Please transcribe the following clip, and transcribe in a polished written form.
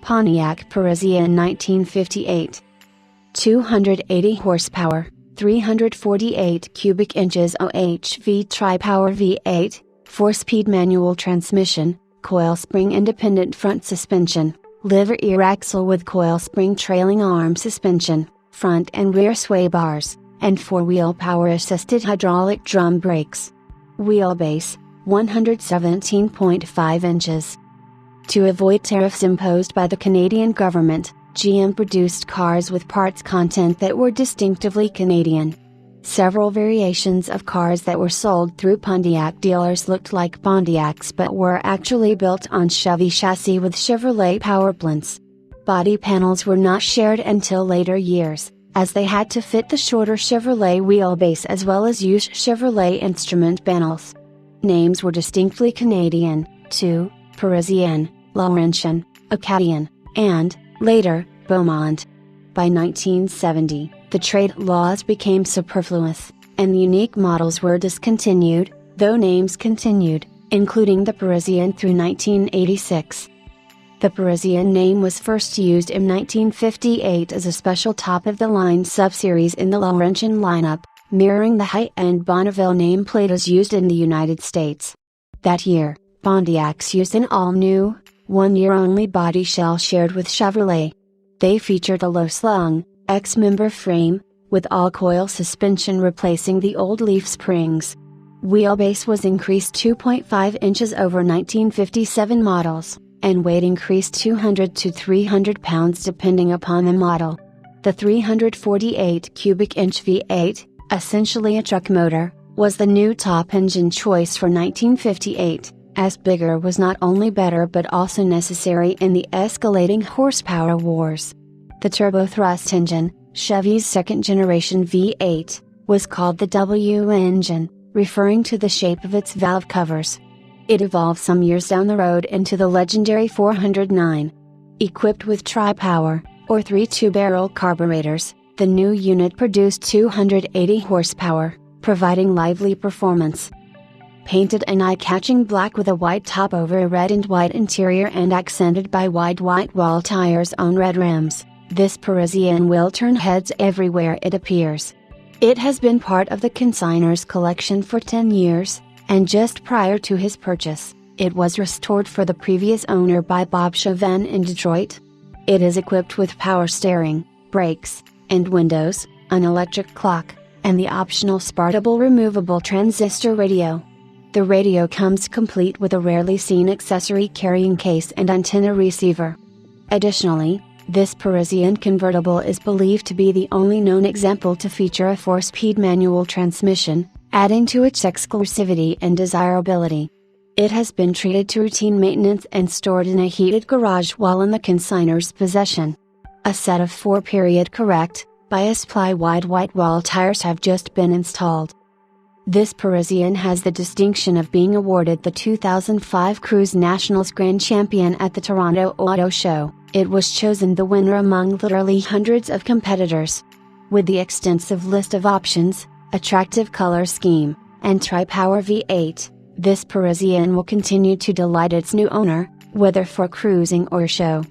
Pontiac Parisienne 1958. 280 horsepower, 348 cubic inches OHV tri-power V8, 4-speed manual transmission, coil spring independent front suspension, liver ear axle with coil spring trailing arm suspension, front and rear sway bars, and 4-wheel power assisted hydraulic drum brakes. Wheelbase, 117.5 inches. To avoid tariffs imposed by the Canadian government, GM produced cars with parts content that were distinctively Canadian. Several variations of cars that were sold through Pontiac dealers looked like Pontiacs but were actually built on Chevy chassis with Chevrolet power plants. Body panels were not shared until later years, as they had to fit the shorter Chevrolet wheelbase as well as use Chevrolet instrument panels. Names were distinctly Canadian, too: Parisienne, Laurentian, Acadian, and, later, Beaumont. By 1970, the trade laws became superfluous, and unique models were discontinued, though names continued, including the Parisienne through 1986. The Parisienne name was first used in 1958 as a special top-of-the-line subseries in the Laurentian lineup, mirroring the high-end Bonneville nameplate as used in the United States. That year, Pontiacs used an all-new, one-year-only body shell shared with Chevrolet. They featured a low-slung, X-member frame, with all-coil suspension replacing the old leaf springs. Wheelbase was increased 2.5 inches over 1957 models, and weight increased 200 to 300 pounds depending upon the model. The 348 cubic inch V8, essentially a truck motor, was the new top engine choice for 1958. As bigger was not only better but also necessary in the escalating horsepower wars. The turbo thrust engine, Chevy's second-generation V8, was called the W engine, referring to the shape of its valve covers. It evolved some years down the road into the legendary 409. Equipped with tri-power, or 3 two-barrel carburetors, the new unit produced 280 horsepower, providing lively performance. Painted an eye-catching black with a white top over a red and white interior and accented by wide white wall tires on red rims, this Parisienne will turn heads everywhere it appears. It has been part of the consignor's collection for 10 years, and just prior to his purchase, it was restored for the previous owner by Bob Chauvin in Detroit. It is equipped with power steering, brakes, and windows, an electric clock, and the optional Spartable removable transistor radio. The radio comes complete with a rarely seen accessory carrying case and antenna receiver. Additionally, this Parisienne convertible is believed to be the only known example to feature a 4-speed manual transmission, adding to its exclusivity and desirability. It has been treated to routine maintenance and stored in a heated garage while in the consignor's possession. A set of 4-period correct, bias-ply wide white wall tires have just been installed. This Parisienne has the distinction of being awarded the 2005 Cruise Nationals Grand Champion at the Toronto Auto Show. It was chosen the winner among literally hundreds of competitors. With the extensive list of options, attractive color scheme, and tri-power V8, this Parisienne will continue to delight its new owner, whether for cruising or show.